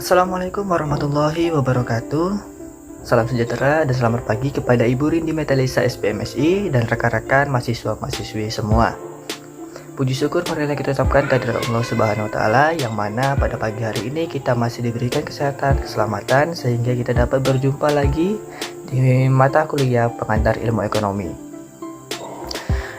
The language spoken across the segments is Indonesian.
Assalamualaikum warahmatullahi wabarakatuh. Salam sejahtera dan selamat pagi kepada Ibu Rindi Metalisa SPMSI dan rekan-rekan mahasiswa-mahasiswi semua. Puji syukur marilah kita ucapkan kehadirat Allah Subhanahu wa taala yang mana pada pagi hari ini kita masih diberikan kesehatan, keselamatan sehingga kita dapat berjumpa lagi di mata kuliah pengantar ilmu ekonomi.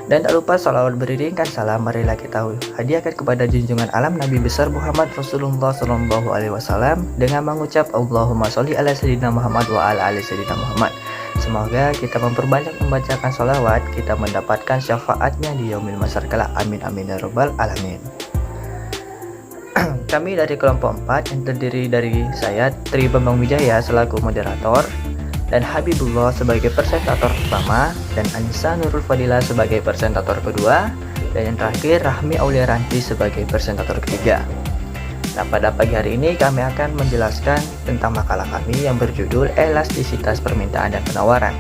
Dan tak lupa salawat beriringkan salam marilah kita hadiahkan kepada junjungan alam Nabi besar Muhammad Rasulullah Sallallahu Alaihi Wasallam dengan mengucap Allahumma sholli ala sayyidina Muhammad wa ala ali sayyidina Muhammad. Semoga kita memperbanyak membacakan salawat, kita mendapatkan syafaatnya di yaumil mahsyar kelak. Amin amin ya rabbal alamin. Kami dari kelompok 4 yang terdiri dari saya Tri Bambang Wijaya selaku moderator, dan Habibullah sebagai presentator pertama, dan Anissa Nurul Fadilah sebagai presentator kedua, dan yang terakhir Rahmi Aulia Ranti sebagai presentator ketiga. Nah, pada pagi hari ini kami akan menjelaskan tentang makalah kami yang berjudul Elastisitas Permintaan dan Penawaran.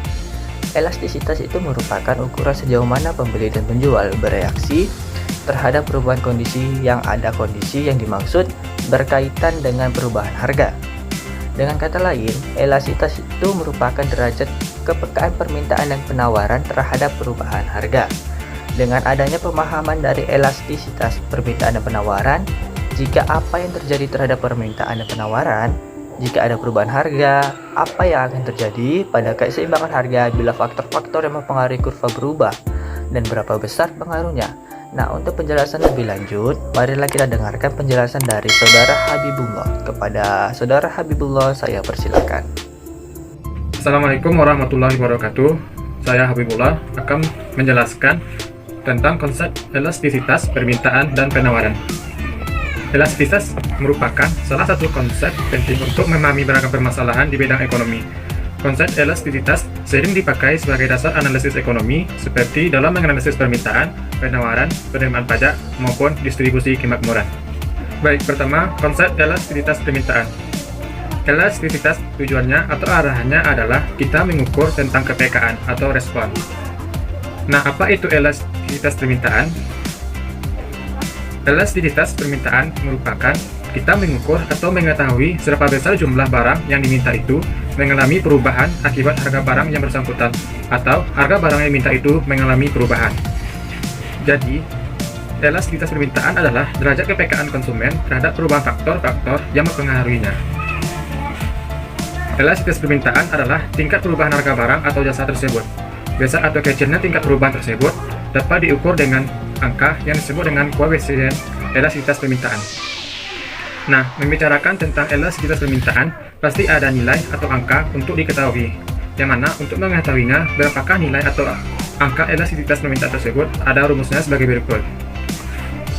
Elastisitas itu merupakan ukuran sejauh mana pembeli dan penjual bereaksi terhadap perubahan kondisi yang dimaksud berkaitan dengan perubahan harga. Dengan kata lain, elastisitas itu merupakan derajat kepekaan permintaan dan penawaran terhadap perubahan harga. Dengan adanya pemahaman dari elastisitas permintaan dan penawaran, jika apa yang terjadi terhadap permintaan dan penawaran, jika ada perubahan harga, apa yang akan terjadi pada keseimbangan harga bila faktor-faktor yang mempengaruhi kurva berubah, dan berapa besar pengaruhnya. Nah, untuk penjelasan lebih lanjut, marilah kita dengarkan penjelasan dari Saudara Habibullah. Kepada Saudara Habibullah, saya persilakan. Assalamualaikum warahmatullahi wabarakatuh. Saya Habibullah akan menjelaskan tentang konsep elastisitas permintaan dan penawaran. Elastisitas merupakan salah satu konsep penting untuk memahami beragam permasalahan di bidang ekonomi. Konsep elastisitas sering dipakai sebagai dasar analisis ekonomi seperti dalam menganalisis permintaan, penawaran, penerimaan pajak, maupun distribusi kemakmuran. Baik, pertama, konsep elastisitas permintaan. Elastisitas tujuannya atau arahannya adalah kita mengukur tentang kepekaan atau respon. Nah, apa itu elastisitas permintaan? Elastisitas permintaan merupakan kita mengukur atau mengetahui seberapa besar jumlah barang yang diminta itu mengalami perubahan akibat harga barang yang bersangkutan, atau harga barang yang diminta itu mengalami perubahan. Jadi, elastisitas permintaan adalah derajat kepekaan konsumen terhadap perubahan faktor-faktor yang mempengaruhinya. Elastisitas permintaan adalah tingkat perubahan harga barang atau jasa tersebut. Besar atau kecilnya tingkat perubahan tersebut dapat diukur dengan angka yang disebut dengan koefisien elastisitas permintaan. Nah, membicarakan tentang elastisitas permintaan, pasti ada nilai atau angka untuk diketahui. Yang mana untuk mengetahuinya, berapakah nilai atau angka elastisitas permintaan tersebut, ada rumusnya sebagai berikut.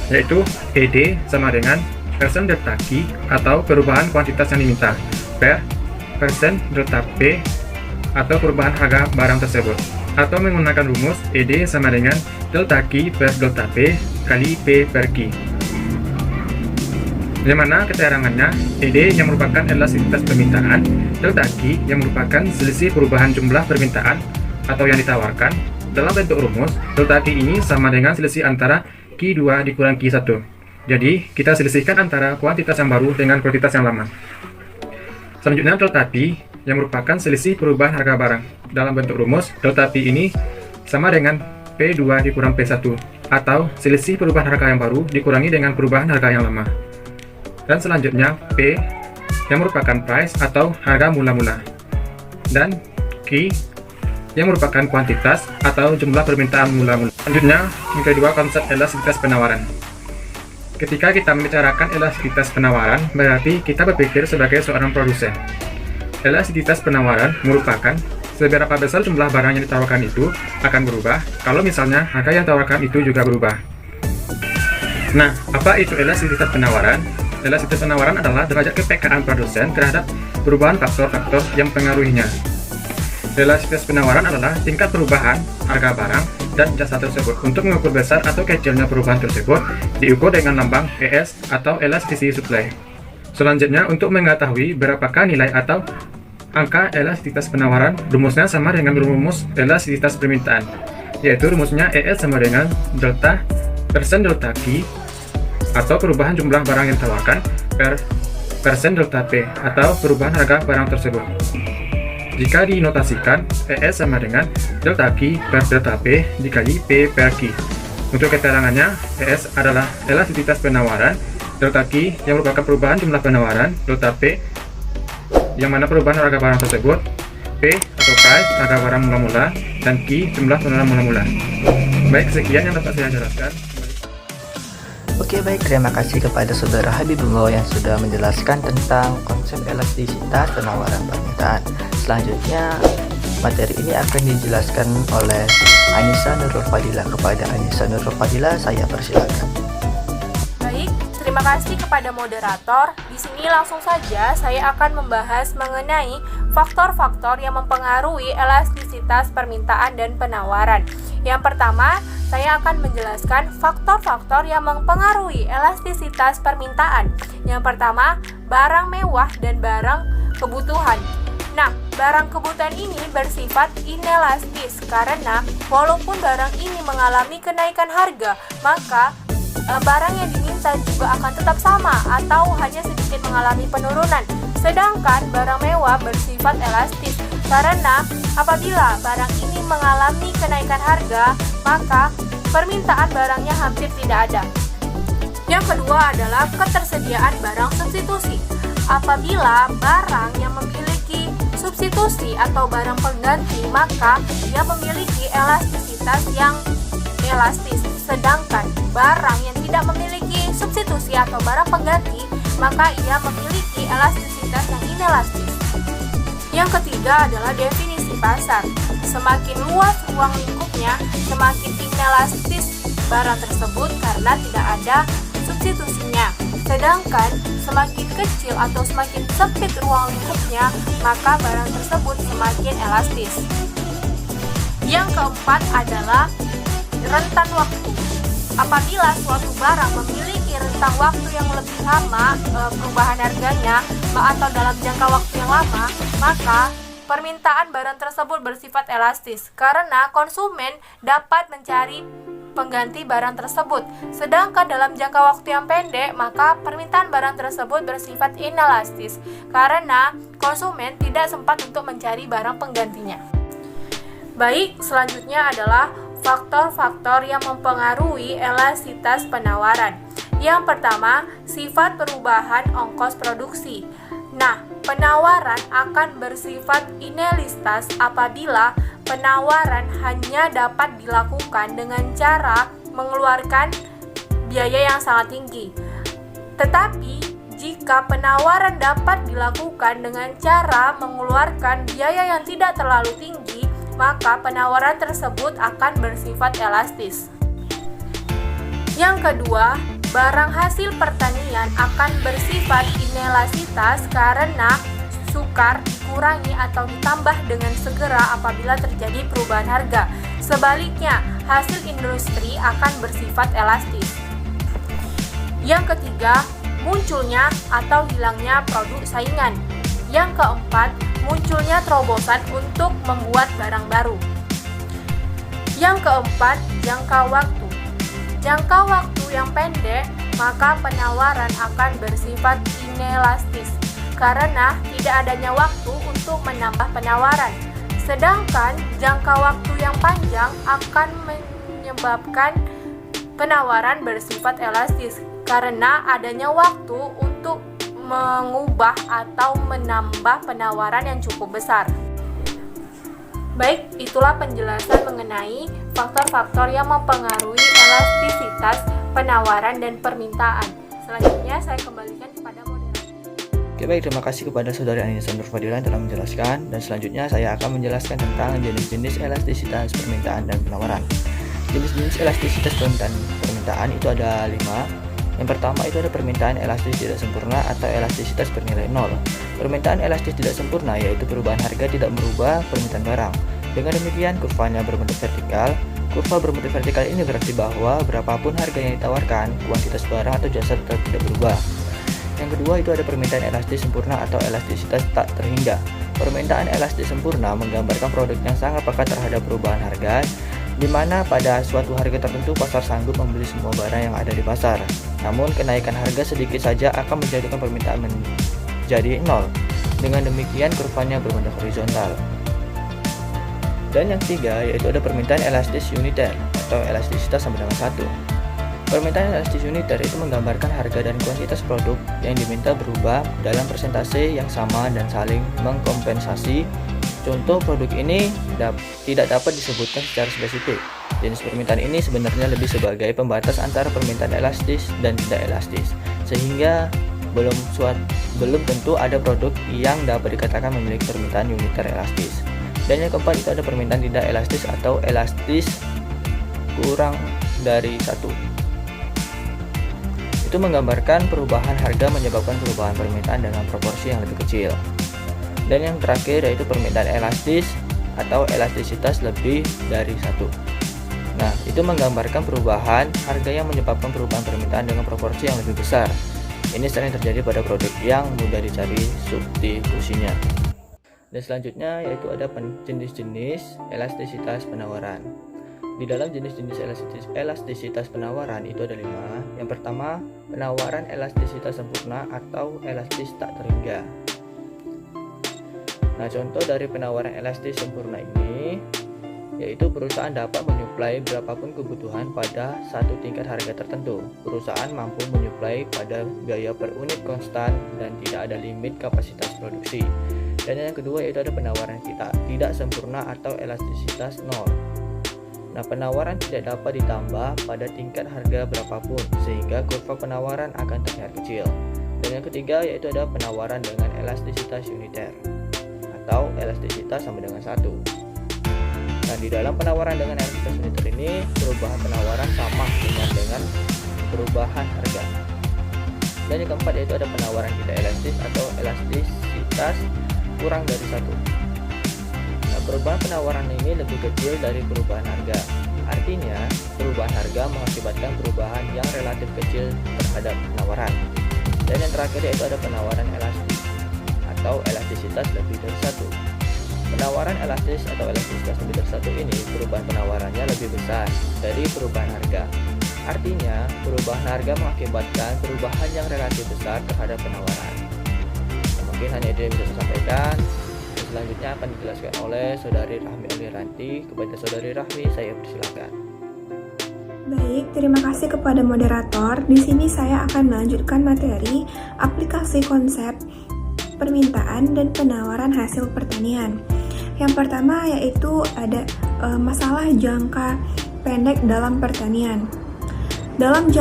Yaitu ED sama dengan persen delta Q atau perubahan kuantitas yang diminta per persen delta P atau perubahan harga barang tersebut. Atau menggunakan rumus ED sama dengan delta Q per delta P kali P per Q. Yang mana keterangannya ED yang merupakan elastisitas permintaan, delta Q yang merupakan selisih perubahan jumlah permintaan atau yang ditawarkan. Dalam bentuk rumus, delta Q ini sama dengan selisih antara Q2 dikurang Q1. Jadi, kita selisihkan antara kuantitas yang baru dengan kuantitas yang lama. Selanjutnya, delta P yang merupakan selisih perubahan harga barang. Dalam bentuk rumus, delta P ini sama dengan P2 dikurang P1, atau selisih perubahan harga yang baru dikurangi dengan perubahan harga yang lama. Dan selanjutnya, P yang merupakan price atau harga mula-mula, dan Q yang merupakan kuantitas atau jumlah permintaan mula-mula. Selanjutnya, yang kedua, konsep elastisitas penawaran. Ketika kita membicarakan elastisitas penawaran, berarti kita berpikir sebagai seorang produsen. Elastisitas penawaran merupakan seberapa besar jumlah barang yang ditawarkan itu akan berubah kalau misalnya harga yang ditawarkan itu juga berubah. Nah, apa itu elastisitas penawaran? Elastisitas penawaran adalah derajat kepekaan produsen terhadap perubahan faktor-faktor yang mempengaruhinya. Elastisitas penawaran adalah tingkat perubahan harga barang dan jasa tersebut. Untuk mengukur besar atau kecilnya perubahan tersebut, diukur dengan lambang ES atau elasticity supply. Selanjutnya, untuk mengetahui berapakah nilai atau angka elastisitas penawaran, rumusnya sama dengan rumus elastisitas permintaan, yaitu rumusnya ES sama dengan persen delta Q atau perubahan jumlah barang yang ditawarkan per persen delta P atau perubahan harga barang tersebut. Jika dinotasikan, ES sama dengan delta Q per delta P dikali P per Q. Untuk keterangannya, ES adalah elastisitas penawaran, delta Q yang merupakan perubahan jumlah penawaran, delta P yang mana perubahan harga barang tersebut, P atau price harga barang mula-mula, dan Q jumlah pengeluaran mula-mula. Baik, sekian yang dapat saya jelaskan. Oke baik, terima kasih kepada Saudara Habibullah yang sudah menjelaskan tentang konsep elastisitas penawaran permintaan. Selanjutnya, materi ini akan dijelaskan oleh Anissa Nurul Fadilah. Kepada Anissa Nurul Fadilah, saya persilakan. Baik, terima kasih kepada moderator. Di sini langsung saja saya akan membahas mengenai faktor-faktor yang mempengaruhi elastisitas permintaan dan penawaran. Yang pertama, saya akan menjelaskan faktor-faktor yang mempengaruhi elastisitas permintaan. Yang pertama, barang mewah dan barang kebutuhan. Nah, barang kebutuhan ini bersifat inelastis karena walaupun barang ini mengalami kenaikan harga, maka barang yang diminta juga akan tetap sama atau hanya sedikit mengalami penurunan. Sedangkan barang mewah bersifat elastis karena apabila barang ini mengalami kenaikan harga, maka permintaan barangnya hampir tidak ada. Yang kedua adalah ketersediaan barang substitusi. Apabila barang yang memiliki substitusi atau barang pengganti, maka ia memiliki elastisitas yang elastis. Sedangkan barang yang tidak memiliki substitusi atau barang pengganti, maka ia memiliki elastisitas yang inelastis. Yang ketiga adalah definisi pasar. Semakin luas ruang lingkupnya, semakin inelastis barang tersebut karena tidak ada substitusinya. Sedangkan semakin kecil atau semakin sempit ruang lingkupnya, maka barang tersebut semakin elastis. Yang keempat adalah rentan waktu. Apabila suatu barang memiliki rentang waktu yang lebih lama perubahan harganya atau dalam jangka waktu yang lama, maka permintaan barang tersebut bersifat elastis karena konsumen dapat mencari pengganti barang tersebut. Sedangkan dalam jangka waktu yang pendek, maka permintaan barang tersebut bersifat inelastis karena konsumen tidak sempat untuk mencari barang penggantinya. Baik, selanjutnya adalah faktor-faktor yang mempengaruhi elastisitas penawaran. Yang pertama, sifat perubahan ongkos produksi. Nah, penawaran akan bersifat inelastis apabila penawaran hanya dapat dilakukan dengan cara mengeluarkan biaya yang sangat tinggi. Tetapi, jika penawaran dapat dilakukan dengan cara mengeluarkan biaya yang tidak terlalu tinggi, maka penawaran tersebut akan bersifat elastis. Yang kedua, barang hasil pertanian akan bersifat inelastis karena sukar dikurangi atau ditambah dengan segera apabila terjadi perubahan harga. Sebaliknya, hasil industri akan bersifat elastis. Yang ketiga, munculnya atau hilangnya produk saingan. Yang keempat, munculnya terobosan untuk membuat barang baru. Yang keempat, jangka waktu. Jangka waktu yang pendek, maka penawaran akan bersifat inelastis karena tidak adanya waktu untuk menambah penawaran. Sedangkan jangka waktu yang panjang akan menyebabkan penawaran bersifat elastis karena adanya waktu untuk mengubah atau menambah penawaran yang cukup besar. Baik, itulah penjelasan mengenai faktor-faktor yang mempengaruhi elastisitas penawaran dan permintaan. Selanjutnya saya kembalikan kepada moderator. Oke baik, terima kasih kepada Saudari Anissa Nurul Fadilah telah menjelaskan. Dan selanjutnya saya akan menjelaskan tentang jenis-jenis elastisitas permintaan dan penawaran. Jenis-jenis elastisitas permintaan itu ada 5. Yang pertama itu ada permintaan elastis tidak sempurna atau elastisitas bernilai 0. Permintaan elastis tidak sempurna yaitu perubahan harga tidak merubah permintaan barang. Dengan demikian kurvanya berbentuk vertikal. Kurva berbentuk vertikal ini berarti bahwa berapapun harga yang ditawarkan, kuantitas barang atau jasa tetap tidak berubah. Yang kedua itu ada permintaan elastis sempurna atau elastisitas tak terhingga. Permintaan elastis sempurna menggambarkan produk yang sangat peka terhadap perubahan harga, di mana pada suatu harga tertentu pasar sanggup membeli semua barang yang ada di pasar. Namun kenaikan harga sedikit saja akan menjadikan permintaan jadi 0. Dengan demikian kurvanya berbentuk horizontal. Dan yang ketiga yaitu ada permintaan elastis uniter atau elastisitas sama dengan 1. Permintaan elastis uniter itu menggambarkan harga dan kuantitas produk yang diminta berubah dalam persentase yang sama dan saling mengkompensasi. Contoh produk ini tidak dapat disebutkan secara spesifik. Jenis permintaan ini sebenarnya lebih sebagai pembatas antara permintaan elastis dan tidak elastis, sehingga belum tentu ada produk yang dapat dikatakan memiliki permintaan uniter elastis. Dan yang keempat itu ada permintaan tidak elastis atau elastis kurang dari 1. Itu menggambarkan perubahan harga menyebabkan perubahan permintaan dengan proporsi yang lebih kecil. Dan yang terakhir yaitu permintaan elastis atau elastisitas lebih dari 1. Nah, itu menggambarkan perubahan harga yang menyebabkan perubahan permintaan dengan proporsi yang lebih besar. Ini sering terjadi pada produk yang mudah dicari substitusinya. Dan selanjutnya yaitu ada jenis-jenis elastisitas penawaran. Di dalam jenis-jenis elastisitas penawaran itu ada 5. Yang pertama, penawaran elastisitas sempurna atau elastis tak terhingga. Nah, contoh dari penawaran elastis sempurna ini yaitu perusahaan dapat menyuplai berapapun kebutuhan pada satu tingkat harga tertentu. Perusahaan mampu menyuplai pada biaya per unit konstan dan tidak ada limit kapasitas produksi. Dan yang kedua yaitu ada penawaran tidak sempurna atau elastisitas 0. Nah, penawaran tidak dapat ditambah pada tingkat harga berapapun sehingga kurva penawaran akan terlihat kecil. Dan yang ketiga yaitu ada penawaran dengan elastisitas uniter atau elastisitas sama dengan 1. Nah, di dalam penawaran dengan elastisitas uniter ini perubahan penawaran sama dengan perubahan harga. Dan yang keempat yaitu ada penawaran tidak elastis atau elastisitas kurang dari 1. Perubahan penawaran ini lebih kecil dari perubahan harga. Artinya, perubahan harga mengakibatkan perubahan yang relatif kecil terhadap penawaran. Dan yang terakhir yaitu ada penawaran elastis atau elastisitas lebih dari 1. Penawaran elastis atau elastisitas lebih dari 1 ini perubahan penawarannya lebih besar dari perubahan harga. Artinya, perubahan harga mengakibatkan perubahan yang relatif besar terhadap penawaran. Mungkin hanya itu yang bisa saya sampaikan. Selanjutnya akan dijelaskan oleh Saudari Rahmi Oliranti. Kepada Saudari Rahmi, saya persilakan. Baik, terima kasih kepada moderator. Di sini saya akan melanjutkan materi aplikasi konsep permintaan dan penawaran hasil pertanian. Yang pertama yaitu ada masalah jangka pendek dalam pertanian. Dalam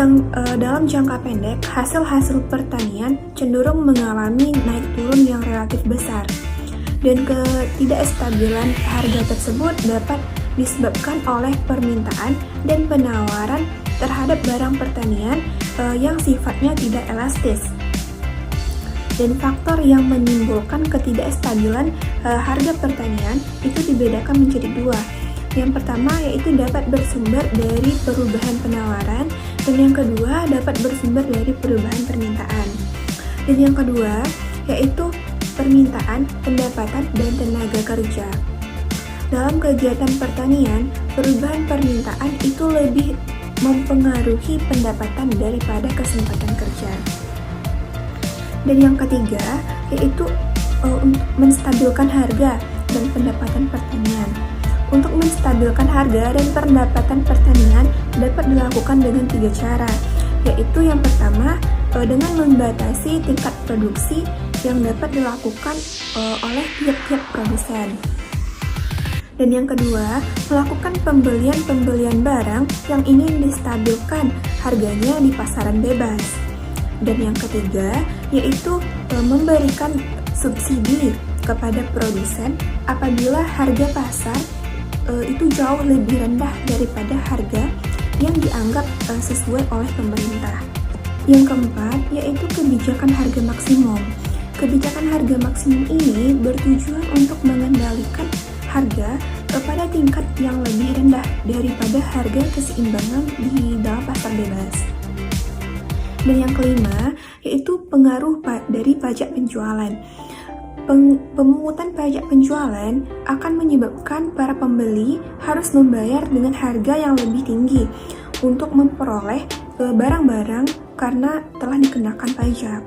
jangka pendek, hasil pertanian cenderung mengalami naik turun yang relatif besar. Dan ketidakstabilan harga tersebut dapat disebabkan oleh permintaan dan penawaran terhadap barang pertanian yang sifatnya tidak elastis. Dan faktor yang menimbulkan ketidakstabilan harga pertanian itu dibedakan menjadi 2. Yang pertama yaitu dapat bersumber dari perubahan penawaran, dan yang kedua dapat bersumber dari perubahan permintaan. Dan yang kedua yaitu permintaan, pendapatan, dan tenaga kerja. Dalam kegiatan pertanian, perubahan permintaan itu lebih mempengaruhi pendapatan daripada kesempatan kerja. Dan yang ketiga yaitu untuk menstabilkan harga dan pendapatan pertanian. Untuk menstabilkan harga dan pendapatan pertanian dapat dilakukan dengan 3 cara, yaitu yang pertama dengan membatasi tingkat produksi yang dapat dilakukan oleh tiap-tiap produsen. Dan yang kedua, melakukan pembelian barang yang ingin distabilkan harganya di pasaran bebas. Dan yang ketiga, yaitu memberikan subsidi kepada produsen apabila harga pasar itu jauh lebih rendah daripada harga yang dianggap sesuai oleh pemerintah. Yang keempat, yaitu kebijakan harga maksimum. Kebijakan harga maksimum ini bertujuan untuk mengendalikan harga pada tingkat yang lebih rendah daripada harga keseimbangan di dalam pasar bebas. Dan yang kelima, yaitu pengaruh dari pajak penjualan. Pemungutan pajak penjualan akan menyebabkan para pembeli harus membayar dengan harga yang lebih tinggi untuk memperoleh barang-barang karena telah dikenakan pajak.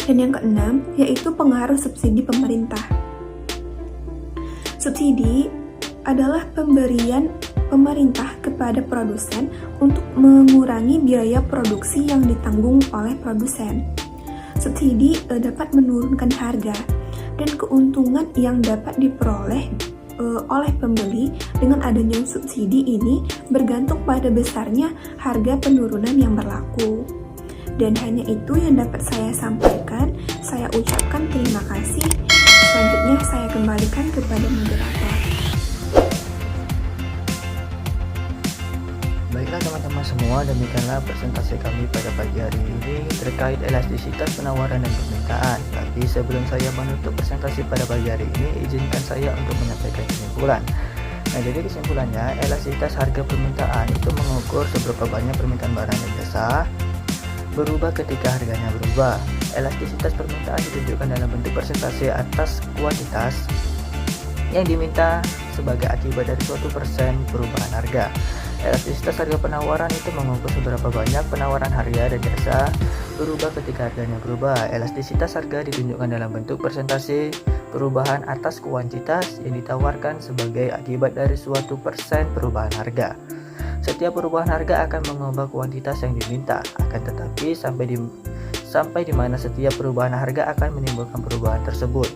Dan yang keenam, yaitu pengaruh subsidi pemerintah. Subsidi adalah pemberian pemerintah kepada produsen untuk mengurangi biaya produksi yang ditanggung oleh produsen. Subsidi dapat menurunkan harga, dan keuntungan yang dapat diperoleh oleh pembeli dengan adanya subsidi ini bergantung pada besarnya harga penurunan yang berlaku. Dan hanya itu yang dapat saya sampaikan. Saya ucapkan terima kasih. Selanjutnya saya kembalikan kepada moderator. Baiklah teman-teman semua, demikianlah presentasi kami pada pagi hari ini terkait elastisitas penawaran dan permintaan. Tapi sebelum saya menutup presentasi pada pagi hari ini, izinkan saya untuk menyampaikan kesimpulan. Nah, jadi kesimpulannya, elastisitas harga permintaan itu mengukur seberapa banyak permintaan barang dan jasa berubah ketika harganya berubah. Elastisitas permintaan ditunjukkan dalam bentuk persentase atas kuantitas yang diminta sebagai akibat dari suatu persen perubahan harga. Elastisitas harga penawaran itu mengukur seberapa banyak penawaran harga dan jasa berubah ketika harganya berubah. Elastisitas harga ditunjukkan dalam bentuk persentase perubahan atas kuantitas yang ditawarkan sebagai akibat dari suatu persen perubahan harga. Setiap perubahan harga akan mengubah kuantitas yang diminta, akan tetapi sampai di mana setiap perubahan harga akan menimbulkan perubahan tersebut.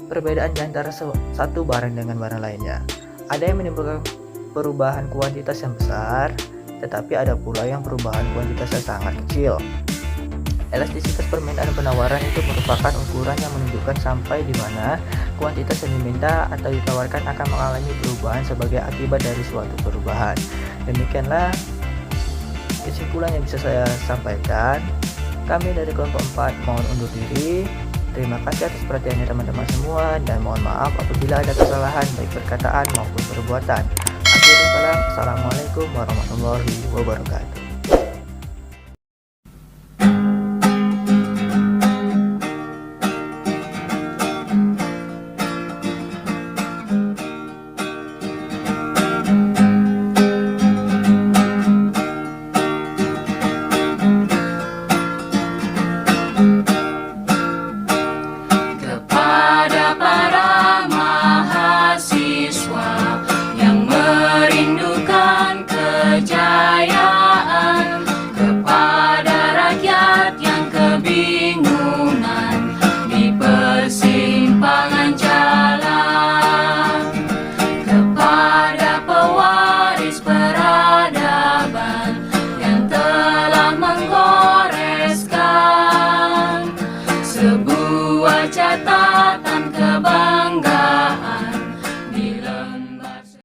Perbedaan di antara satu barang dengan barang lainnya. Ada yang menimbulkan perubahan kuantitas yang besar, tetapi ada pula yang perubahan kuantitasnya sangat kecil. Elastisitas permintaan dan penawaran itu merupakan ukuran yang menunjukkan sampai di mana kuantitas yang diminta atau ditawarkan akan mengalami perubahan sebagai akibat dari suatu perubahan. Demikianlah kesimpulan yang bisa saya sampaikan. Kami dari kelompok 4 mohon undur diri. Terima kasih atas perhatiannya teman-teman semua, dan mohon maaf apabila ada kesalahan baik perkataan maupun perbuatan. Akhirul kalam, assalamualaikum warahmatullahi wabarakatuh.